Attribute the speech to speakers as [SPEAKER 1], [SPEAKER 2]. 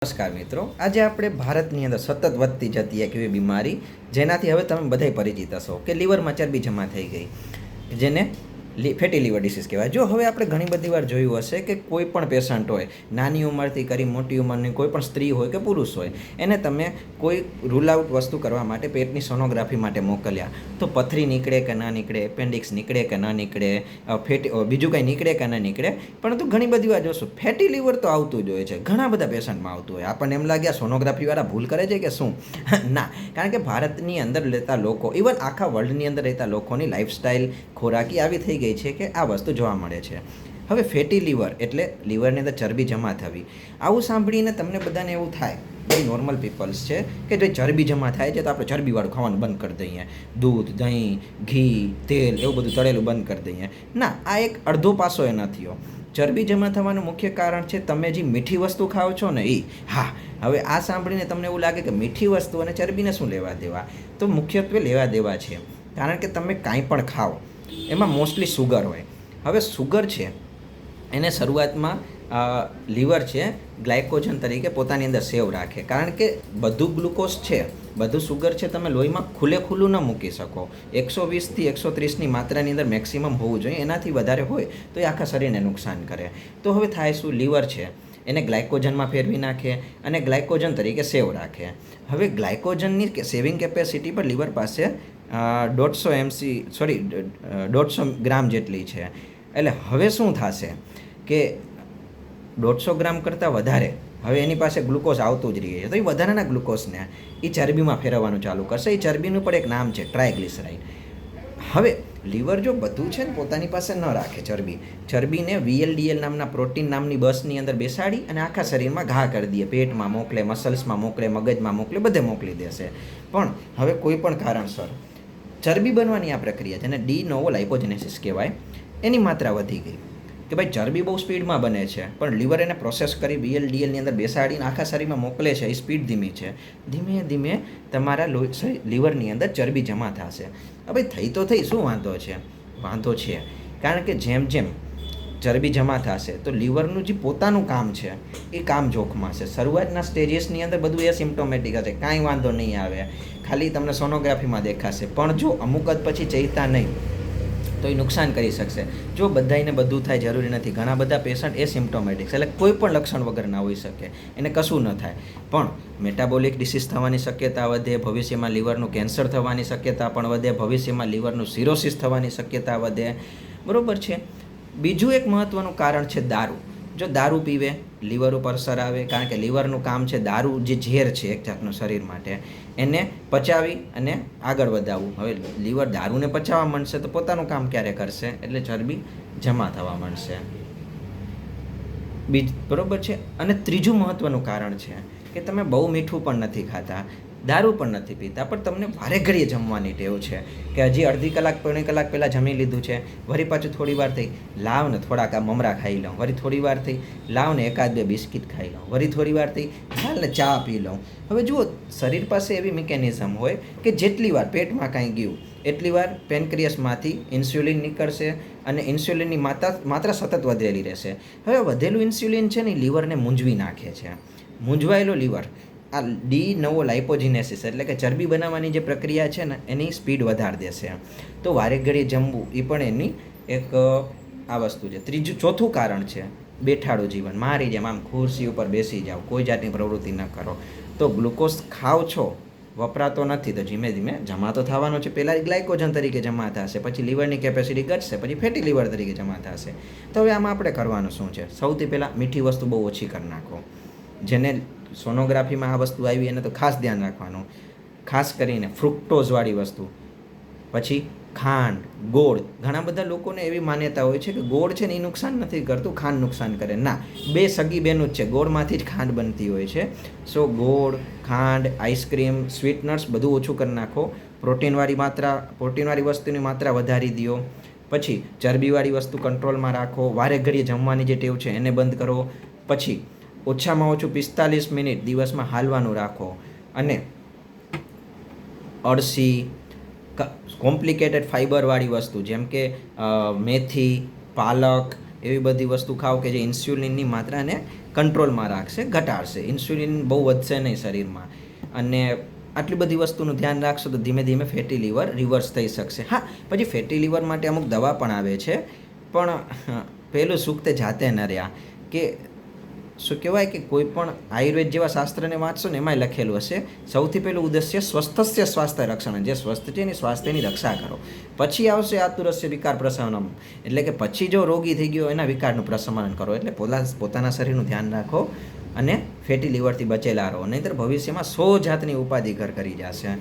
[SPEAKER 1] નમસ્કાર મિત્રો, આજે આપણે ભારતની અંદર સતત વધતી જતી એક એવી બીમારી જેનાથી હવે તમે બધાય પરિચિત હશો કે લીવરમાં ચરબી જમા થઈ ગઈ, જેને ફેટી લીવર ડિસીઝ કહેવાય. જો હવે આપણે ઘણી બધી વાર જોયું હશે કે કોઈ પણ પેશન્ટ હોય, નાની ઉંમરથી કરી મોટી ઉંમરની કોઈ પણ સ્ત્રી હોય કે પુરુષ હોય, એને તમે કોઈ રૂલ આઉટ વસ્તુ કરવા માટે પેટની સોનોગ્રાફી માટે મોકલ્યા તો પથરી નીકળે કે ના નીકળે, એપેન્ડિક્સ નીકળે કે ના નીકળે, બીજું કંઈ નીકળે કે ના નીકળે, પરંતુ ઘણી બધી વાર જોશું ફેટી લીવર તો આવતું જ હોય છે. ઘણા બધા પેશન્ટમાં આવતું હોય. આપણને એમ લાગે આ સોનોગ્રાફીવાળા ભૂલ કરે છે કે શું? ના, કારણ કે ભારતની અંદર રહેતા લોકો, ઇવન આખા વર્લ્ડની અંદર રહેતા લોકોની લાઈફસ્ટાઈલ ખોરાકી આવી થઈ ગઈ છે કે આ વસ્તુ જોવા મળે છે. હવે ફેટી લીવર એટલે લીવરની અંદર ચરબી જમા થવી. આવું સાંભળીને તમને બધાને એવું થાય, બધી નોર્મલ પીપલ્સ છે કે જો ચરબી જમા થાય છે તો આપણે ચરબીવાળું ખાવાનું બંધ કરી દઈએ, દૂધ, દહીં, ઘી, તેલ એવું બધું તળેલું બંધ કરી દઈએ. ના, આ એક અડધો પાસો એ નથી. ચરબી જમા થવાનું મુખ્ય કારણ છે તમે જે મીઠી વસ્તુ ખાઓ છો ને એ. હા, હવે આ સાંભળીને તમને એવું લાગે કે મીઠી વસ્તુ અને ચરબીને શું લેવા દેવા? તો મુખ્યત્વે લેવા દેવા છે, કારણ કે તમે કાંઈ પણ ખાઓ એમાં મોસ્ટલી સુગર હોય. હવે સુગર છે એને શરૂઆતમાં લીવર છે ગ્લાયકોજન તરીકે પોતાની અંદર સેવ રાખે, કારણ કે બધું ગ્લુકોઝ છે, બધું સુગર છે તમે લોહીમાં ખુલ્લું ન મૂકી શકો. 120થી 130ની માત્રાની અંદર મેક્સિમમ હોવું જોઈએ. એનાથી વધારે હોય તો એ આખા શરીરને નુકસાન કરે. તો હવે થાય શું? લીવર છે એને ગ્લાયકોજનમાં ફેરવી નાખે અને ગ્લાયકોજન તરીકે સેવ રાખે. હવે ગ્લાયકોજનની સેવિંગ કેપેસિટી પર લીવર પાસે 150 ગ્રામ જેટલી છે. એટલે હવે શું થશે કે 150 ગ્રામ કરતાં વધારે હવે એની પાસે ગ્લુકોઝ આવતું જ રહે છે. તો એ વધારાના ગ્લુકોઝને એ ચરબીમાં ફેરવવાનું ચાલુ કરશે. એ ચરબીનું પણ એક નામ છે ટ્રાયગ્લિસરાઇડ. હવે લીવર જો બધું છે ને પોતાની પાસે ન રાખે ચરબીને VLDL નામના પ્રોટીન નામની બસની અંદર બેસાડી અને આખા શરીરમાં ઘા કરી દે, પેટમાં મોકલે, મસલ્સમાં મોકલે, મગજમાં મોકલે, બધે મોકલી દેશે. પણ હવે કોઈ પણ કારણસર ચરબી બનવાની આ પ્રક્રિયા જેને ડી નોવો લાઇપોજેનેસિસ કહેવાય, એની માત્રા વધી ગઈ કે ભાઈ ચરબી બહુ સ્પીડમાં બને છે, પણ લીવર એને પ્રોસેસ કરી VLDLની અંદર બેસાડીને આખા શરીરમાં મોકલે છે. એ સ્પીડ ધીમી છે. ધીમે ધીમે તમારા લીવરની અંદર ચરબી જમા થશે. હવે થઈ તો થઈ, શું વાંધો છે? વાંધો છે કારણ કે જેમ જેમ ચરબી જમા થશે તો લીવરનું જે પોતાનું કામ છે એ કામ જોખમાશે. શરૂઆતના સ્ટેજીસની અંદર બધું એ સિમ્પ્ટોમેટિક હશે, કાંઈ વાંધો નહીં આવે, ખાલી તમને સોનોગ્રાફીમાં દેખાશે. પણ જો અમુક જ પછી ચેતા નહીં તો એ નુકસાન કરી શકશે. જો બધાને બધું થાય જરૂરી નથી. ઘણા બધા પેશન્ટ એ સિમ્પ્ટોમેટિક એટલે કોઈ પણ લક્ષણ વગર ના હોઈ શકે, એને કશું ન થાય, પણ મેટાબોલિક ડિસીઝ થવાની શક્યતા વધે, ભવિષ્યમાં લીવરનું કેન્સર થવાની શક્યતા પણ વધે, ભવિષ્યમાં લીવરનું સિરોસિસ થવાની શક્યતા વધે. બરાબર છે. બીજું એક મહત્ત્વનું કારણ છે દારૂ. જો દારૂ પીવે લીવર ઉપર અસર આવે, કારણ કે લીવરનું કામ છે દારૂ જે ઝેર છે એક જાતનું શરીર માટે, એને પચાવી અને આગળ વધાવવું. હવે લીવર દારૂને પચાવવા માંડશે તો પોતાનું કામ ક્યારે કરશે? એટલે ચરબી જમા થવા માંડશે. બરાબર છે. અને ત્રીજું મહત્ત્વનું કારણ છે કે તમે બહુ મીઠું પણ નથી ખાતા, દારૂ પણ નથી પીતા, પણ તમને વારે ઘડીએ જમવાની ટેવ છે કે હજી અડધી કલાક પોણી કલાક પહેલાં જમી લીધું છે, વળી પાછું થોડી વાર થઈ લાવ ને થોડાક આ મમરા ખાઈ લઉં, વળી થોડી વાર થઈ લાવ ને એકાદ બે બિસ્કિટ ખાઈ લઉં, વળી થોડી વાર થઈ ચાલ ને ચા પી લઉં. હવે જુઓ, શરીર પાસે એવી મિકેનિઝમ હોય કે જેટલી વાર પેટમાં કાંઈ ગયું એટલી વાર પેનક્રિયસમાંથી ઇન્સ્યુલિન નીકળશે અને ઇન્સ્યુલિનની માત્રા સતત વધેલી રહેશે. હવે વધેલું ઇન્સ્યુલિન છે ને એ લીવરને મૂંઝવી નાખે છે. મૂંઝવાયેલો લીવર આ ડી નવો લાઇપોજિનેસિસ એટલે કે ચરબી બનાવવાની જે પ્રક્રિયા છે ને એની સ્પીડ વધારી દેશે. તો વારે ઘડીએ જમવું એ પણ એની એક આ વસ્તુ છે. ચોથું કારણ છે બેઠાડું જીવન. મારી જેમ આમ ખુરશી ઉપર બેસી જાઓ, કોઈ જાતની પ્રવૃત્તિ ન કરો. તો ગ્લુકોઝ ખાઓ છો, વપરાતો નથી, તો ધીમે ધીમે જમા તો થવાનો છે. પહેલાં ગ્લાયકોજન તરીકે જમા થશે, પછી લીવરની કેપેસિટી ઘટશે, પછી ફેટી લીવર તરીકે જમા થશે. તો હવે આમાં આપણે કરવાનું શું છે? સૌથી પહેલાં મીઠી વસ્તુ બહુ ઓછી કરી નાખો. જેને સોનોગ્રાફીમાં આ વસ્તુ આવી એને તો ખાસ ધ્યાન રાખવાનું, ખાસ કરીને ફ્રુક્ટોઝવાળી વસ્તુ. પછી ખાંડ, ગોળ. ઘણા બધા લોકોને એવી માન્યતા હોય છે કે ગોળ છે ને એ નુકસાન નથી કરતું, ખાંડ નુકસાન કરે. ના, બે સગી બેનું જ છે, ગોળમાંથી જ ખાંડ બનતી હોય છે. સો ગોળ, ખાંડ, આઈસ્ક્રીમ, સ્વીટનટ્સ બધું ઓછું કરી નાખો. પ્રોટીનવાળી વસ્તુની માત્રા વધારી દો. પછી ચરબીવાળી વસ્તુ કંટ્રોલમાં રાખો. વારે ઘડીએ જમવાની જે ટેવ છે એને બંધ કરો. પછી ઓછામાં ઓછું 45 મિનિટ દિવસમાં હાલવાનું રાખો. અને અળસી, કોમ્પ્લિકેટેડ ફાઇબરવાળી વસ્તુ જેમ કે મેથી, પાલક, એવી બધી વસ્તુ ખાઓ કે જે ઇન્સ્યુલિનની માત્રાને કંટ્રોલમાં રાખશે, ઘટાડશે. ઇન્સ્યુલિન બહુ વધશે નહીં શરીરમાં. અને આટલી બધી વસ્તુનું ધ્યાન રાખશો તો ધીમે ધીમે ફેટી લીવર રિવર્સ થઈ શકશે. હા, પછી ફેટી લીવર માટે અમુક દવા પણ આવે છે, પણ પહેલું સુખ તે જાતે ન રહ્યા. કે શું કહેવાય કે કોઈ પણ આયુર્વેદ જેવા શાસ્ત્રને વાંચશો ને એમાંય લખેલું હશે, સૌથી પહેલું ઉદ્દેશ્ય સ્વસ્થસ્ય સ્વાસ્થ્ય રક્ષણ. જે સ્વસ્થ છે એની સ્વાસ્થ્યની રક્ષા કરો. પછી આવશે આતુરસ્ય વિકાર પ્રશમનમ, એટલે કે પછી જો રોગી થઈ ગયો એના વિકારનું પ્રશમન કરો. એટલે પોતાના શરીરનું ધ્યાન રાખો અને ફેટી લીવરથી બચેલા રહો, નહીંતર ભવિષ્યમાં 100 જાતની ઉપાધિ ઘર કરી જશે.